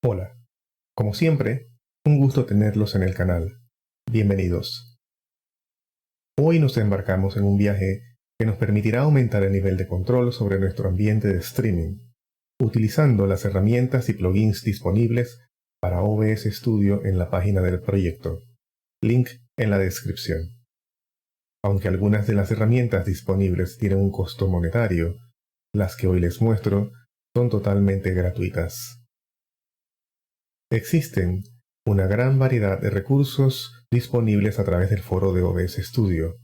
Hola, como siempre, un gusto tenerlos en el canal. Bienvenidos. Hoy nos embarcamos en un viaje que nos permitirá aumentar el nivel de control sobre nuestro ambiente de streaming, utilizando las herramientas y plugins disponibles para OBS Studio en la página del proyecto. Link en la descripción. Aunque algunas de las herramientas disponibles tienen un costo monetario, las que hoy les muestro son totalmente gratuitas. Existen una gran variedad de recursos disponibles a través del foro de OBS Studio.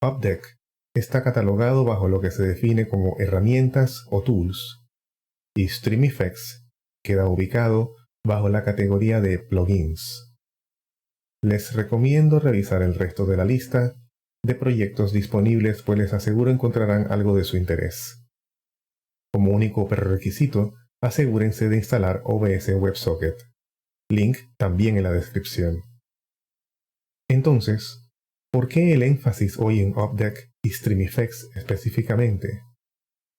Updeck está catalogado bajo lo que se define como herramientas o tools, y StreamEffects queda ubicado bajo la categoría de plugins. Les recomiendo revisar el resto de la lista de proyectos disponibles, pues les aseguro encontrarán algo de su interés. Como único prerequisito, asegúrense de instalar OBS WebSocket. Link también en la descripción. Entonces, ¿por qué el énfasis hoy en Updeck y StreamEffects específicamente?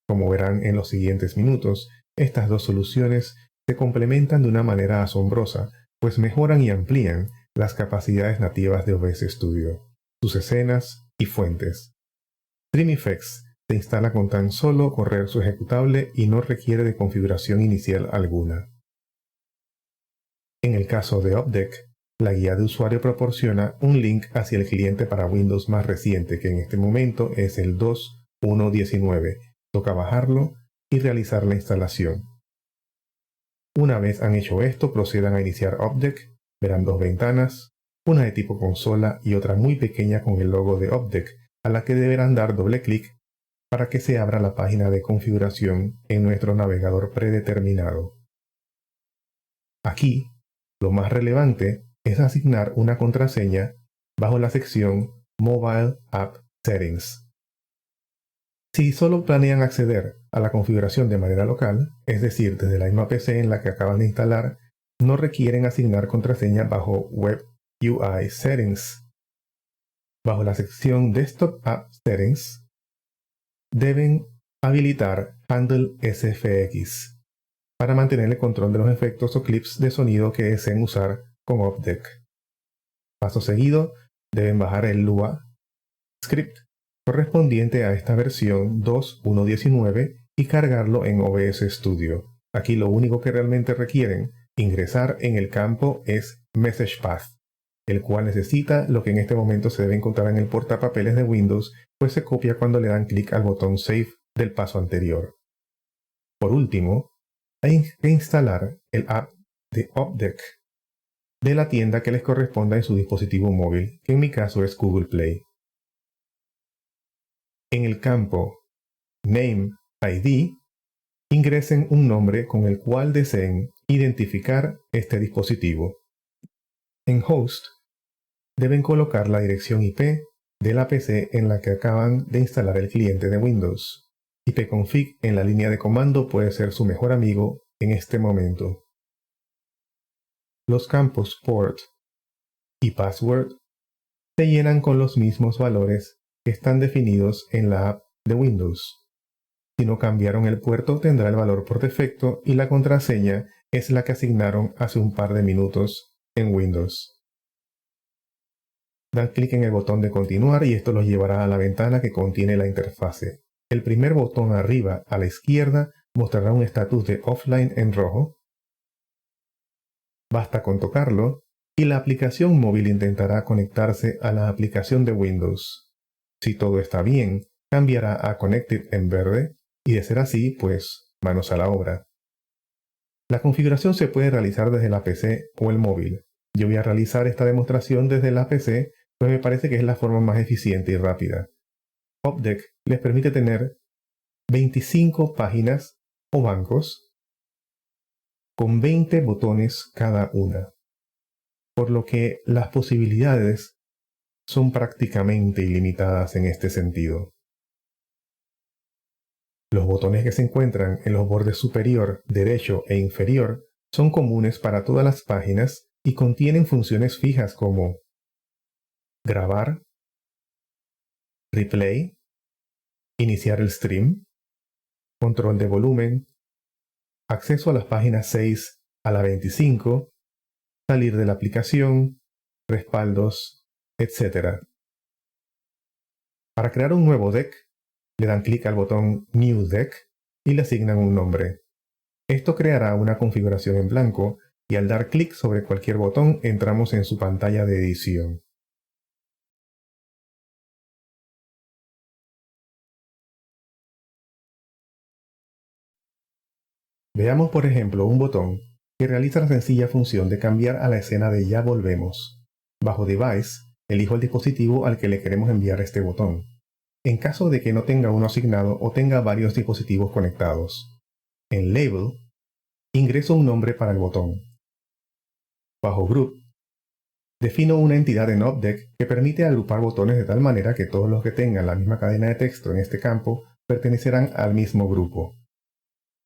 Como verán en los siguientes minutos, estas dos soluciones se complementan de una manera asombrosa, pues mejoran y amplían las capacidades nativas de OBS Studio, sus escenas y fuentes. StreamEffects se instala con tan solo correr su ejecutable y no requiere de configuración inicial alguna. En el caso de Updeck, la guía de usuario proporciona un link hacia el cliente para Windows más reciente, que en este momento es el 2.1.19. Toca bajarlo y realizar la instalación. Una vez han hecho esto, procedan a iniciar Updeck. Verán dos ventanas, una de tipo consola y otra muy pequeña con el logo de Updeck, a la que deberán dar doble clic para que se abra la página de configuración en nuestro navegador predeterminado. Aquí, lo más relevante es asignar una contraseña bajo la sección Mobile App Settings. Si solo planean acceder a la configuración de manera local, es decir, desde la misma PC en la que acaban de instalar, no requieren asignar contraseña bajo Web UI Settings. Bajo la sección Desktop App Settings, deben habilitar Handle SFX para mantener el control de los efectos o clips de sonido que deseen usar con Updeck. Paso seguido, deben bajar el Lua script correspondiente a esta versión 2.1.19 y cargarlo en OBS Studio. Aquí lo único que realmente requieren ingresar en el campo es Message Path, el cual necesita lo que en este momento se debe encontrar en el portapapeles de Windows, pues se copia cuando le dan clic al botón Save del paso anterior. Por último, hay que instalar el app de Updeck de la tienda que les corresponda en su dispositivo móvil, que en mi caso es Google Play. En el campo Name ID, ingresen un nombre con el cual deseen identificar este dispositivo. En Host, deben colocar la dirección IP de la PC en la que acaban de instalar el cliente de Windows. ipconfig en la línea de comando puede ser su mejor amigo en este momento. Los campos Port y Password se llenan con los mismos valores que están definidos en la app de Windows. Si no cambiaron el puerto, tendrá el valor por defecto y la contraseña es la que asignaron hace un par de minutos en Windows. Dan clic en el botón de continuar y esto los llevará a la ventana que contiene la interfase. El primer botón arriba a la izquierda mostrará un estatus de offline en rojo. Basta con tocarlo y la aplicación móvil intentará conectarse a la aplicación de Windows. Si todo está bien, cambiará a Connected en verde y de ser así, pues, manos a la obra. La configuración se puede realizar desde la PC o el móvil. Yo voy a realizar esta demostración desde la PC, pues me parece que es la forma más eficiente y rápida. Updeck les permite tener 25 páginas o bancos con 20 botones cada una, por lo que las posibilidades son prácticamente ilimitadas en este sentido. Los botones que se encuentran en los bordes superior, derecho e inferior son comunes para todas las páginas y contienen funciones fijas como grabar, replay, iniciar el stream, control de volumen, acceso a las páginas 6 a la 25, salir de la aplicación, respaldos, etc. Para crear un nuevo deck, le dan clic al botón New Deck y le asignan un nombre. Esto creará una configuración en blanco y al dar clic sobre cualquier botón entramos en su pantalla de edición. Veamos por ejemplo un botón que realiza la sencilla función de cambiar a la escena de Ya volvemos. Bajo Device, elijo el dispositivo al que le queremos enviar este botón, en caso de que no tenga uno asignado o tenga varios dispositivos conectados. En Label, ingreso un nombre para el botón. Bajo Group, defino una entidad en OpDeck que permite agrupar botones de tal manera que todos los que tengan la misma cadena de texto en este campo pertenecerán al mismo grupo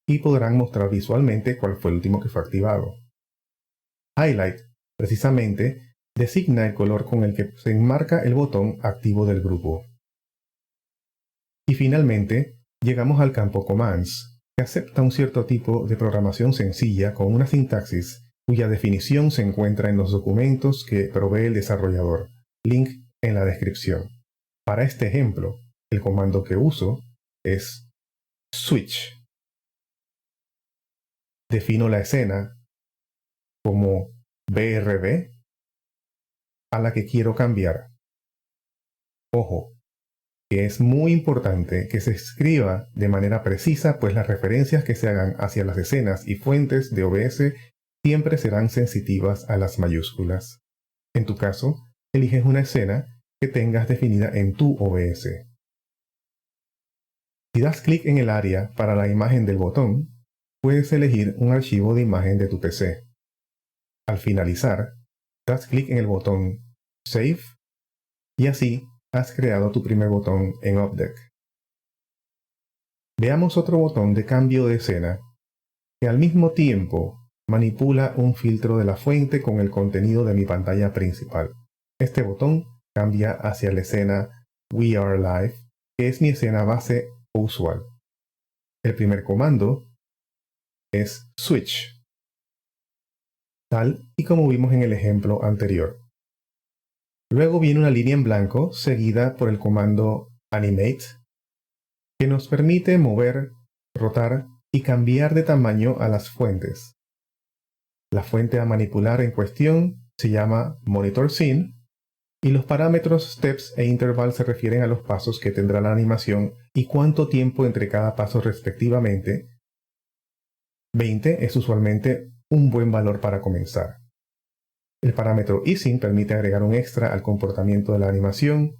y podrán mostrar visualmente cuál fue el último que fue activado. Highlight, precisamente, designa el color con el que se enmarca el botón activo del grupo. Y finalmente, llegamos al campo Commands, que acepta un cierto tipo de programación sencilla con una sintaxis cuya definición se encuentra en los documentos que provee el desarrollador, link en la descripción. Para este ejemplo, el comando que uso es switch. Defino la escena como BRB a la que quiero cambiar. Ojo, que es muy importante que se escriba de manera precisa, pues las referencias que se hagan hacia las escenas y fuentes de OBS siempre serán sensitivas a las mayúsculas. En tu caso, eliges una escena que tengas definida en tu OBS. Si das clic en el área para la imagen del botón, puedes elegir un archivo de imagen de tu PC. Al finalizar, das clic en el botón Save y así has creado tu primer botón en OpDeck. Veamos otro botón de cambio de escena que al mismo tiempo manipula un filtro de la fuente con el contenido de mi pantalla principal. Este botón cambia hacia la escena We Are Live, que es mi escena base o usual. El primer comando es Switch, tal y como vimos en el ejemplo anterior. Luego viene una línea en blanco seguida por el comando Animate, que nos permite mover, rotar y cambiar de tamaño a las fuentes. La fuente a manipular en cuestión se llama Monitor Scene y los parámetros Steps e Interval se refieren a los pasos que tendrá la animación y cuánto tiempo entre cada paso respectivamente. 20 es usualmente un buen valor para comenzar. El parámetro Easing permite agregar un extra al comportamiento de la animación.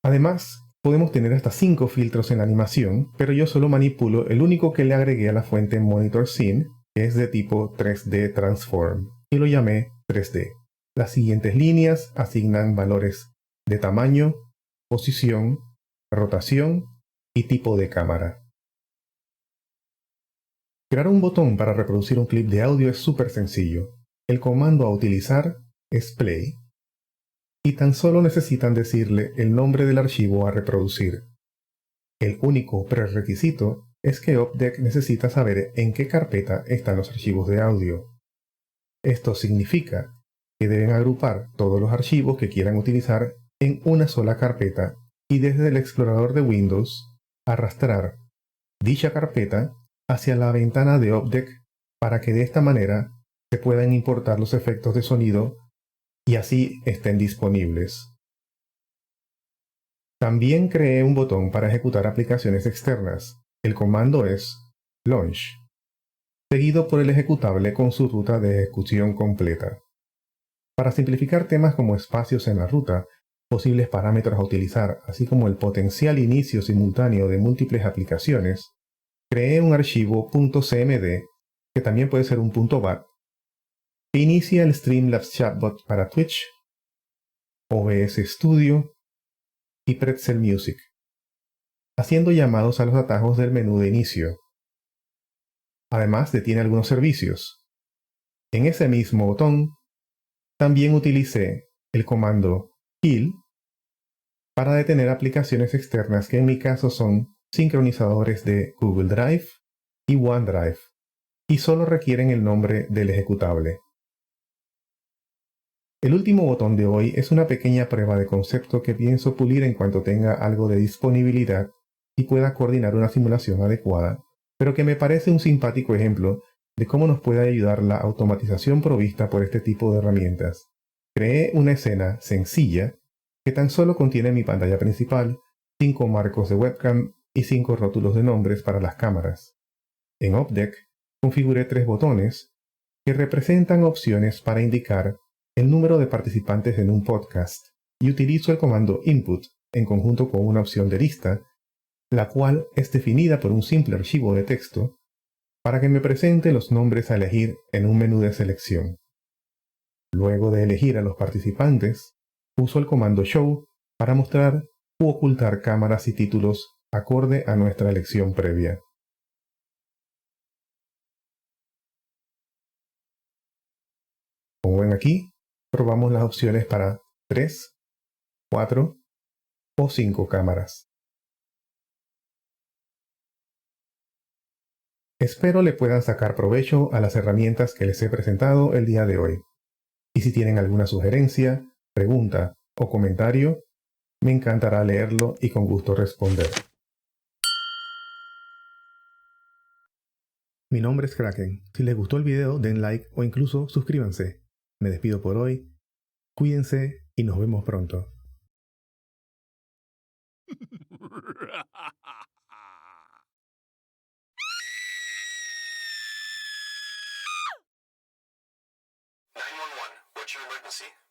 Además, podemos tener hasta 5 filtros en la animación, pero yo solo manipulo el único que le agregué a la fuente Monitor Scene, que es de tipo 3D Transform, y lo llamé 3D. Las siguientes líneas asignan valores de tamaño, posición, rotación y tipo de cámara. Crear un botón para reproducir un clip de audio es súper sencillo. El comando a utilizar es Play. Y tan solo necesitan decirle el nombre del archivo a reproducir. El único prerequisito es que OpDeck necesita saber en qué carpeta están los archivos de audio. Esto significa que deben agrupar todos los archivos que quieran utilizar en una sola carpeta y desde el explorador de Windows arrastrar dicha carpeta hacia la ventana de OpDeck para que de esta manera se puedan importar los efectos de sonido y así estén disponibles. También creé un botón para ejecutar aplicaciones externas. El comando es Launch, seguido por el ejecutable con su ruta de ejecución completa. Para simplificar temas como espacios en la ruta, posibles parámetros a utilizar, así como el potencial inicio simultáneo de múltiples aplicaciones, creé un archivo .cmd, que también puede ser un .bat, que inicia el Streamlabs Chatbot para Twitch, OBS Studio y Pretzel Music, haciendo llamados a los atajos del menú de inicio. Además detiene algunos servicios. En ese mismo botón, también utilicé el comando kill para detener aplicaciones externas que en mi caso son sincronizadores de Google Drive y OneDrive, y solo requieren el nombre del ejecutable. El último botón de hoy es una pequeña prueba de concepto que pienso pulir en cuanto tenga algo de disponibilidad y pueda coordinar una simulación adecuada, pero que me parece un simpático ejemplo de cómo nos puede ayudar la automatización provista por este tipo de herramientas. Creé una escena sencilla que tan solo contiene mi pantalla principal, 5 marcos de webcam y 5 rótulos de nombres para las cámaras. En Opdeck configuré 3 botones que representan opciones para indicar el número de participantes en un podcast y utilizo el comando input en conjunto con una opción de lista, la cual es definida por un simple archivo de texto para que me presente los nombres a elegir en un menú de selección. Luego de elegir a los participantes, uso el comando show para mostrar u ocultar cámaras y títulos acorde a nuestra elección previa. Como ven aquí, probamos las opciones para 3, 4 o 5 cámaras. Espero le puedan sacar provecho a las herramientas que les he presentado el día de hoy. Y si tienen alguna sugerencia, pregunta o comentario, me encantará leerlo y con gusto responder. Mi nombre es Kraken. Si les gustó el video, den like o incluso suscríbanse. Me despido por hoy. Cuídense y nos vemos pronto. What's your emergency?